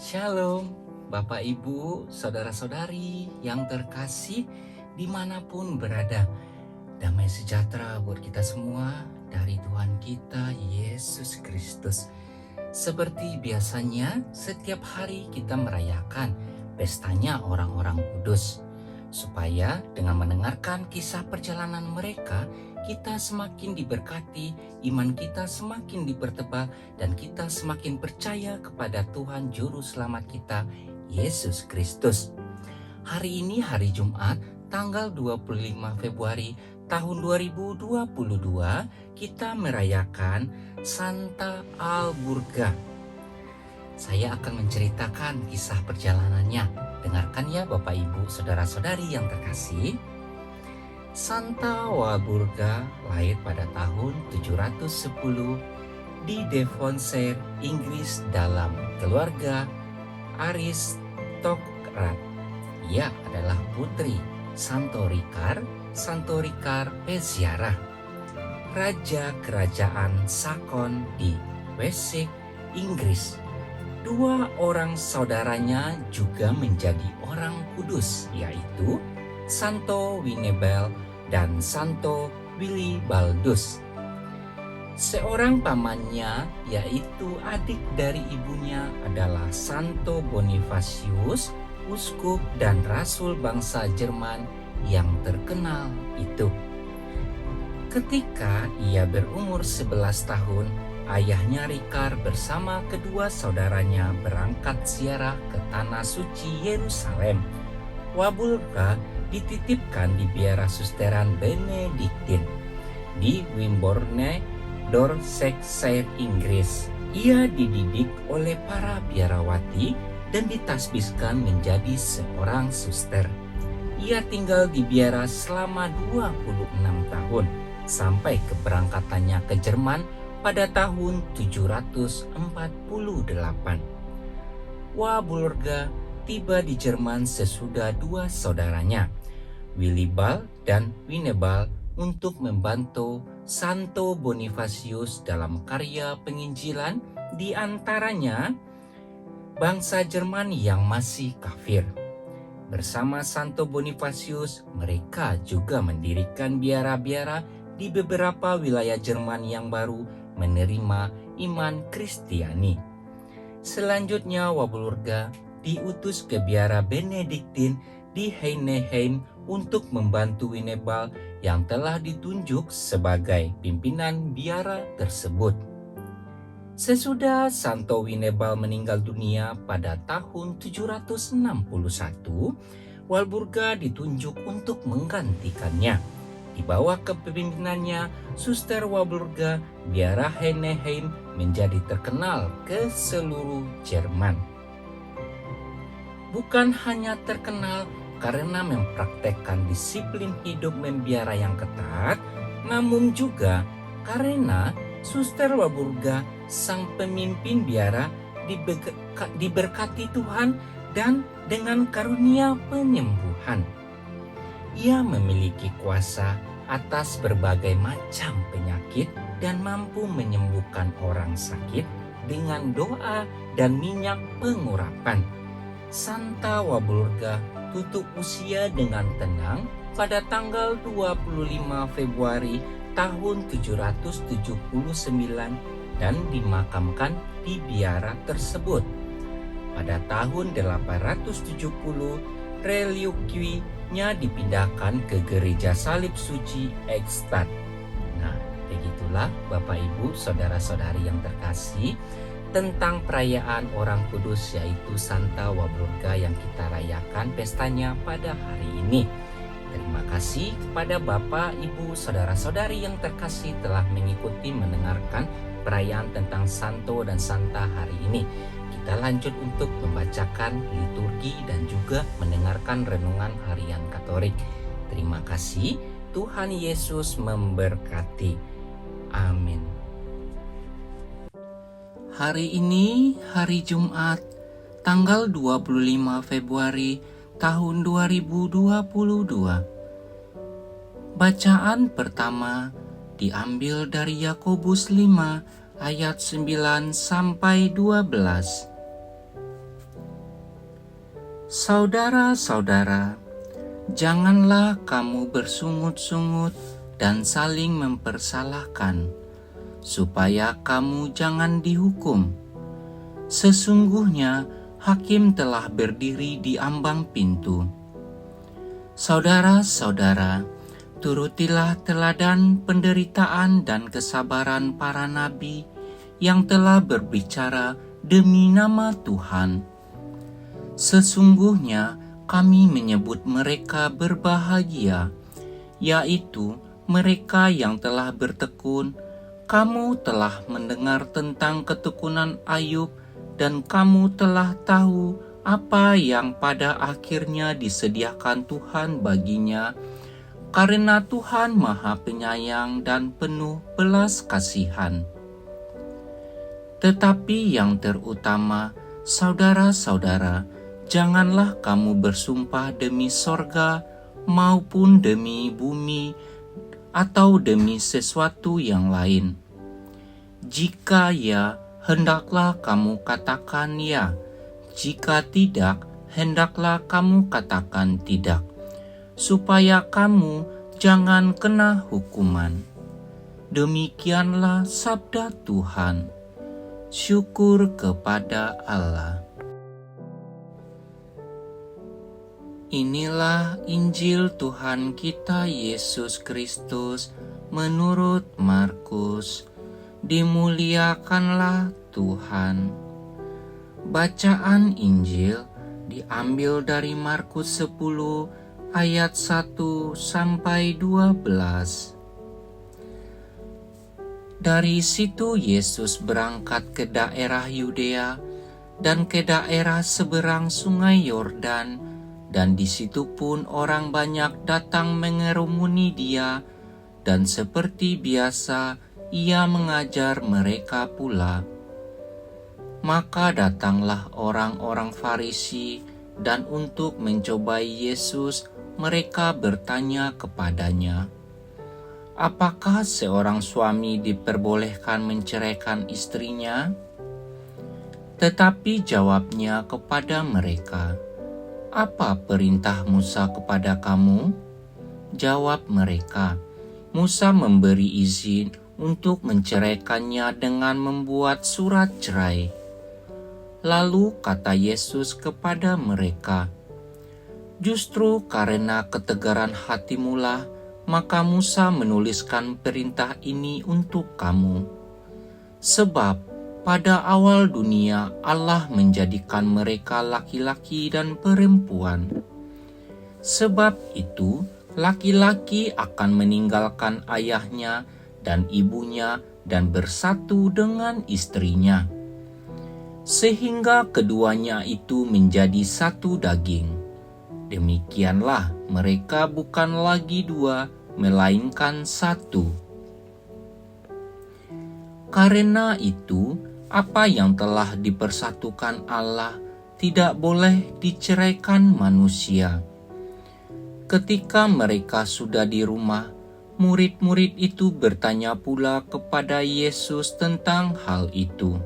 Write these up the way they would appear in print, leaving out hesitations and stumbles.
Shalom, Bapak Ibu, Saudara-saudari yang terkasih dimanapun berada. Damai sejahtera buat kita semua dari Tuhan kita Yesus Kristus. Seperti biasanya, setiap hari kita merayakan pestanya orang-orang kudus. Supaya dengan mendengarkan kisah perjalanan mereka, kita semakin diberkati, iman kita semakin dipertebal, dan kita semakin percaya kepada Tuhan Juru Selamat kita, Yesus Kristus. Hari ini hari Jumat, tanggal 25 Februari tahun 2022, kita merayakan Santa Alburga. Saya akan menceritakan kisah perjalanannya. Dengarkan ya Bapak Ibu, Saudara-saudari yang terkasih. Santa Walburga lahir pada tahun 710 di Devonshire, Inggris dalam keluarga aristokrat. Ia adalah putri Santo Ricard Peziarah, Raja Kerajaan Sakon di Wessex, Inggris. Dua orang saudaranya juga menjadi orang kudus, yaitu Santo Winebald dan Santo Willibaldus. Seorang pamannya, yaitu adik dari ibunya, adalah Santo Bonifacius, uskup dan rasul bangsa Jerman yang terkenal itu. Ketika ia berumur 11 tahun, ayahnya Ricard bersama kedua saudaranya berangkat ziarah ke Tanah Suci Yerusalem. Walburga dititipkan di biara susteran Benediktin di Wimborne, Dorsetshire, Inggris. Ia dididik oleh para biarawati dan ditasbiskan menjadi seorang suster. Ia tinggal di biara selama 26 tahun sampai keberangkatannya ke Jerman pada tahun 748. Walburga tiba di Jerman sesudah dua saudaranya, Willibald dan Winebald, untuk membantu Santo Bonifacius dalam karya penginjilan, di antaranya bangsa Jerman yang masih kafir. Bersama Santo Bonifacius, mereka juga mendirikan biara-biara di beberapa wilayah Jerman yang baru menerima iman Kristiani. Selanjutnya Walburga diutus ke biara Benediktin di Heineheim untuk membantu Winebald yang telah ditunjuk sebagai pimpinan biara tersebut. Sesudah Santo Winebald meninggal dunia pada tahun 761, Walburga ditunjuk untuk menggantikannya. Di bawah kepemimpinannya, Suster Walburga, biara Heineheim menjadi terkenal ke seluruh Jerman. Bukan hanya terkenal karena mempraktekkan disiplin hidup membiara yang ketat, namun juga karena Suster Walburga, sang pemimpin biara, diberkati Tuhan dan dengan karunia penyembuhan. Ia memiliki kuasa atas berbagai macam penyakit dan mampu menyembuhkan orang sakit dengan doa dan minyak pengurapan. Santa Walburga tutup usia dengan tenang pada tanggal 25 Februari tahun 779 dan dimakamkan di biara tersebut. Pada tahun 870, reliquinya dipindahkan ke Gereja Salib Suci Eichstätt. Nah, begitulah Bapak Ibu, Saudara-saudari yang terkasih, tentang perayaan orang kudus, yaitu Santa Walburga yang kita rayakan pestanya pada hari ini. Terima kasih kepada Bapak, Ibu, Saudara-saudari yang terkasih telah mengikuti mendengarkan perayaan tentang Santo dan Santa hari ini. Kita lanjut untuk membacakan liturgi dan juga mendengarkan renungan harian Katolik. Terima kasih, Tuhan Yesus memberkati. Amin. Hari ini hari Jumat, tanggal 25 Februari tahun 2022. Bacaan pertama diambil dari Yakobus 5 ayat 9 sampai 12. Saudara-saudara, janganlah kamu bersungut-sungut dan saling mempersalahkan, supaya kamu jangan dihukum. Sesungguhnya hakim telah berdiri di ambang pintu. Saudara-saudara, turutilah teladan penderitaan dan kesabaran para nabi yang telah berbicara demi nama Tuhan. Sesungguhnya kami menyebut mereka berbahagia, yaitu mereka yang telah bertekun. Kamu telah mendengar tentang ketekunan Ayub, dan kamu telah tahu apa yang pada akhirnya disediakan Tuhan baginya, karena Tuhan Maha Penyayang dan penuh belas kasihan. Tetapi yang terutama, saudara-saudara, janganlah kamu bersumpah demi sorga maupun demi bumi atau demi sesuatu yang lain. Jika ya, hendaklah kamu katakan ya. Jika tidak, hendaklah kamu katakan tidak, supaya kamu jangan kena hukuman. Demikianlah sabda Tuhan. Syukur kepada Allah. Inilah Injil Tuhan kita Yesus Kristus menurut Markus. Dimuliakanlah Tuhan. Bacaan Injil diambil dari Markus 10 ayat 1 sampai 12. Dari situ Yesus berangkat ke daerah Yudea dan ke daerah seberang sungai Yordan, dan di situ pun orang banyak datang mengerumuni dia, dan seperti biasa ia mengajar mereka pula. Maka datanglah orang-orang Farisi, dan untuk mencobai Yesus, mereka bertanya kepadanya, "Apakah seorang suami diperbolehkan menceraikan istrinya?" Tetapi jawabnya kepada mereka, "Apa perintah Musa kepada kamu?" Jawab mereka, "Musa memberi izin untuk menceraikannya dengan membuat surat cerai." Lalu kata Yesus kepada mereka, "Justru karena ketegaran hatimulah, maka Musa menuliskan perintah ini untuk kamu. Sebab pada awal dunia Allah menjadikan mereka laki-laki dan perempuan. Sebab itu laki-laki akan meninggalkan ayahnya dan ibunya dan bersatu dengan istrinya, sehingga keduanya itu menjadi satu daging. Demikianlah mereka bukan lagi dua, melainkan satu. Karena itu, apa yang telah dipersatukan Allah tidak boleh diceraikan manusia." Ketika mereka sudah di rumah, murid-murid itu bertanya pula kepada Yesus tentang hal itu.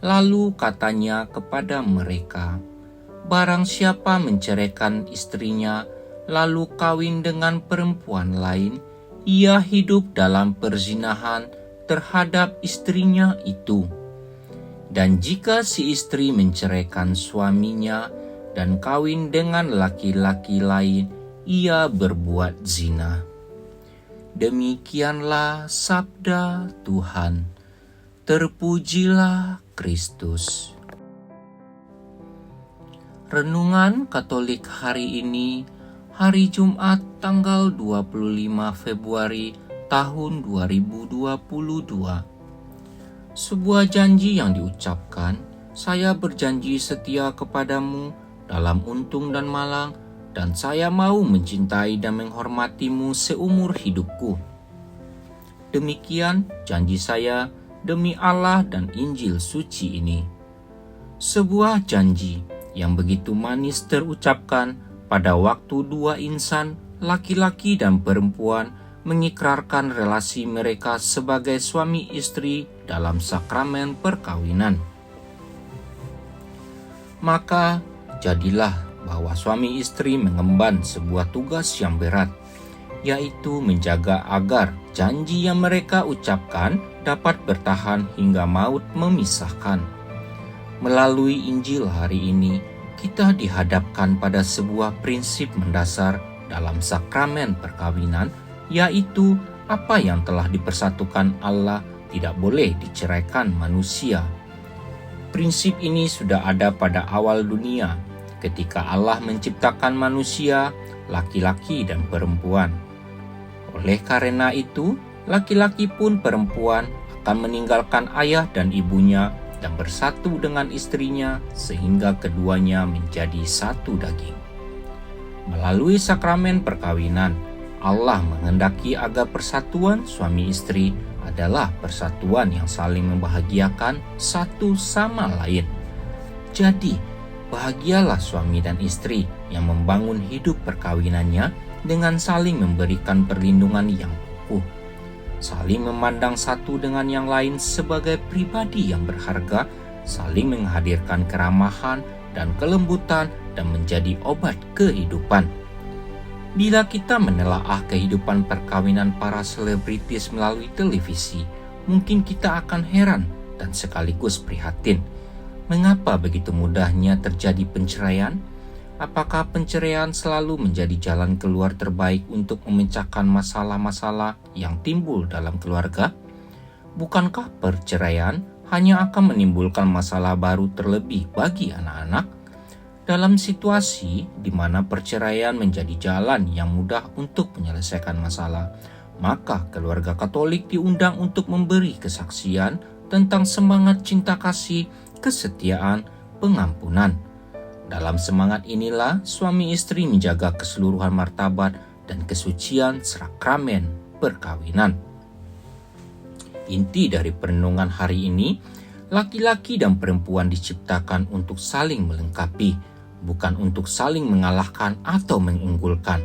Lalu katanya kepada mereka, "Barang siapa menceraikan istrinya, lalu kawin dengan perempuan lain, ia hidup dalam perzinahan terhadap istrinya itu. Dan jika si istri menceraikan suaminya dan kawin dengan laki-laki lain, ia berbuat zina." Demikianlah sabda Tuhan. Terpujilah Kristus. Renungan Katolik hari ini, hari Jumat tanggal 25 Februari tahun 2022. Sebuah janji yang diucapkan, "Saya berjanji setia kepadamu dalam untung dan malang, dan saya mau mencintai dan menghormatimu seumur hidupku." Demikian janji saya demi Allah dan Injil suci ini. Sebuah janji yang begitu manis terucapkan pada waktu dua insan, laki-laki dan perempuan, mengikrarkan relasi mereka sebagai suami istri dalam sakramen perkawinan. Maka jadilah bahwa suami istri mengemban sebuah tugas yang berat, yaitu menjaga agar janji yang mereka ucapkan dapat bertahan hingga maut memisahkan. Melalui Injil hari ini, kita dihadapkan pada sebuah prinsip mendasar dalam sakramen perkawinan, yaitu apa yang telah dipersatukan Allah tidak boleh diceraikan manusia. Prinsip ini sudah ada pada awal dunia, ketika Allah menciptakan manusia, laki-laki dan perempuan. Oleh karena itu, laki-laki pun perempuan akan meninggalkan ayah dan ibunya dan bersatu dengan istrinya sehingga keduanya menjadi satu daging. Melalui sakramen perkawinan, Allah menghendaki agar persatuan suami istri adalah persatuan yang saling membahagiakan satu sama lain. Jadi, bahagialah suami dan istri yang membangun hidup perkawinannya dengan saling memberikan perlindungan yang kukuh, saling memandang satu dengan yang lain sebagai pribadi yang berharga, saling menghadirkan keramahan dan kelembutan dan menjadi obat kehidupan. Bila kita menelaah kehidupan perkawinan para selebritis melalui televisi, mungkin kita akan heran dan sekaligus prihatin. Mengapa begitu mudahnya terjadi penceraian? Apakah penceraian selalu menjadi jalan keluar terbaik untuk memecahkan masalah-masalah yang timbul dalam keluarga? Bukankah perceraian hanya akan menimbulkan masalah baru terlebih bagi anak-anak? Dalam situasi di mana perceraian menjadi jalan yang mudah untuk menyelesaikan masalah, maka keluarga Katolik diundang untuk memberi kesaksian tentang semangat cinta kasih, kesetiaan, pengampunan. Dalam semangat inilah suami istri menjaga keseluruhan martabat dan kesucian sakramen perkawinan. Inti dari perenungan hari ini, laki-laki dan perempuan diciptakan untuk saling melengkapi, bukan untuk saling mengalahkan atau mengunggulkan.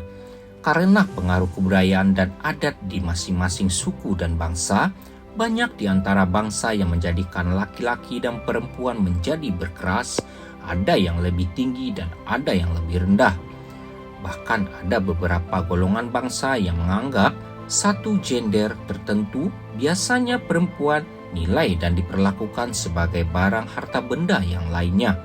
Karena pengaruh kebudayaan dan adat di masing-masing suku dan bangsa, banyak di antara bangsa yang menjadikan laki-laki dan perempuan menjadi berkeras, ada yang lebih tinggi dan ada yang lebih rendah. Bahkan ada beberapa golongan bangsa yang menganggap satu gender tertentu, biasanya perempuan, nilai dan diperlakukan sebagai barang harta benda yang lainnya.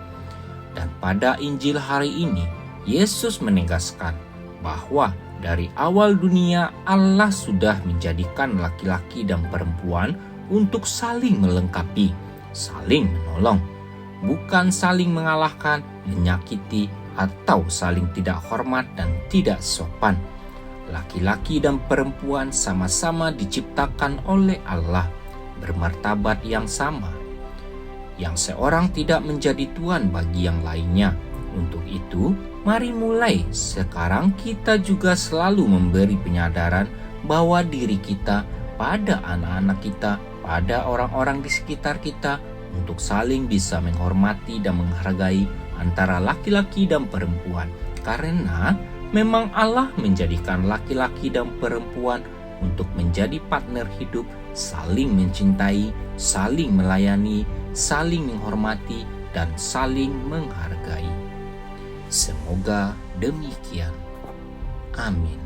Dan pada Injil hari ini, Yesus menegaskan bahwa dari awal dunia Allah sudah menjadikan laki-laki dan perempuan untuk saling melengkapi, saling menolong, bukan saling mengalahkan, menyakiti, atau saling tidak hormat dan tidak sopan. Laki-laki dan perempuan sama-sama diciptakan oleh Allah, bermartabat yang sama, yang seorang tidak menjadi tuan bagi yang lainnya. Untuk itu, mari mulai sekarang kita juga selalu memberi penyadaran bahwa diri kita pada anak-anak kita, pada orang-orang di sekitar kita, untuk saling bisa menghormati dan menghargai antara laki-laki dan perempuan. Karena memang Allah menjadikan laki-laki dan perempuan untuk menjadi partner hidup, saling mencintai, saling melayani, saling menghormati, dan saling menghargai. Semoga demikian. Amin.